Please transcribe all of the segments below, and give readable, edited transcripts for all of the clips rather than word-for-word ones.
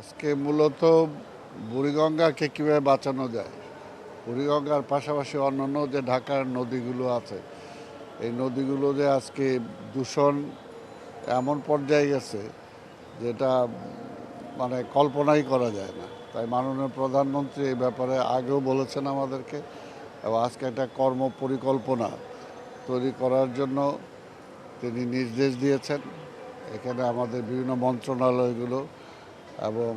আজকে মূলত বুড়িগঙ্গাকে কীভাবে বাঁচানো যায়, বুড়িগঙ্গার পাশাপাশি অন্যান্য যে ঢাকার নদীগুলো আছে, এই নদীগুলো যে আজকে দূষণ এমন পর্যায়ে গেছে যেটা মানে কল্পনাই করা যায় না। তাই মাননীয় প্রধানমন্ত্রী এই ব্যাপারে আগেও বলেছেন আমাদেরকে, এবং আজকে একটা কর্ম পরিকল্পনা তৈরি করার জন্য তিনি নির্দেশ দিয়েছেন। এখানে আমাদের বিভিন্ন মন্ত্রণালয়গুলো এবং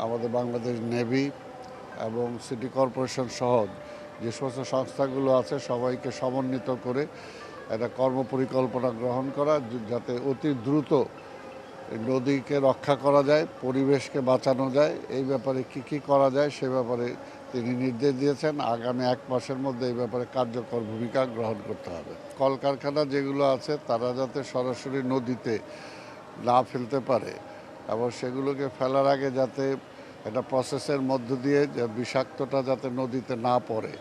আমাদের বাংলাদেশ নেভি এবং সিটি কর্পোরেশন সহ যে সমস্ত সংস্থাগুলো আছে সবাইকে সমন্বিত করে একটা কর্মপরিকল্পনা গ্রহণ করা, যাতে অতি দ্রুত নদীকে রক্ষা করা যায়, পরিবেশকে বাঁচানো যায়। এই ব্যাপারে কি করা যায় সে ব্যাপারে তিনি নির্দেশ দিয়েছেন। আগামী 1 মাসের মধ্যে এই ব্যাপারে কার্যকর ভূমিকা গ্রহণ করতে হবে। কলকারখানা যেগুলো আছে তারা যাতে সরাসরি নদীতে না ফেলতে পারে এবং সেগুলোকে ফেলার আগে যাতে একটা প্রসেসের মধ্য দিয়ে যে বিষাক্তটা যাতে নদীতে না পড়ে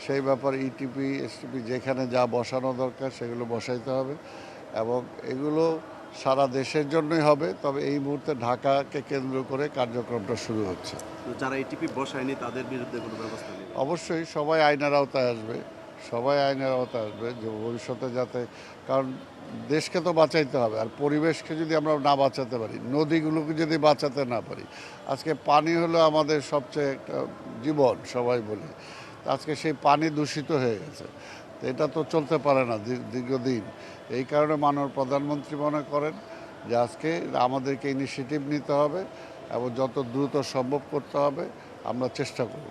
সেই ব্যাপারে ইটিপি এসটিপি যেখানে যা বসানো দরকার সেগুলো বসাইতে হবে, এবং এগুলো সারা দেশের জন্যই হবে। তবে এই মুহূর্তে ঢাকাকে কেন্দ্র করে কার্যক্রমটা শুরু হচ্ছে। যারা ইটিপি বসায়নি তাদের বিরুদ্ধে কোনো ব্যবস্থা নেই? অবশ্যই সবাই আইনের আওতায় আসবে, সবাই আইনের আওতায় আসবে, যে ভবিষ্যতে যাতে, কারণ দেশকে তো বাঁচাইতে হবে, আর পরিবেশকে যদি আমরা না বাঁচাতে পারি, নদীগুলোকে যদি বাঁচাতে না পারি, আজকে পানি হলো আমাদের সবচেয়ে একটা জীবন সবাই বলি, আজকে সেই পানি দূষিত হয়ে গেছে। তো এটা তো চলতে পারে না দীর্ঘদিন। এই কারণে মাননীয় প্রধানমন্ত্রী মনে করেন যে আজকে আমাদেরকে ইনিশিয়েটিভ নিতে হবে এবং যত দ্রুত সম্ভব করতে হবে, আমরা চেষ্টা করব।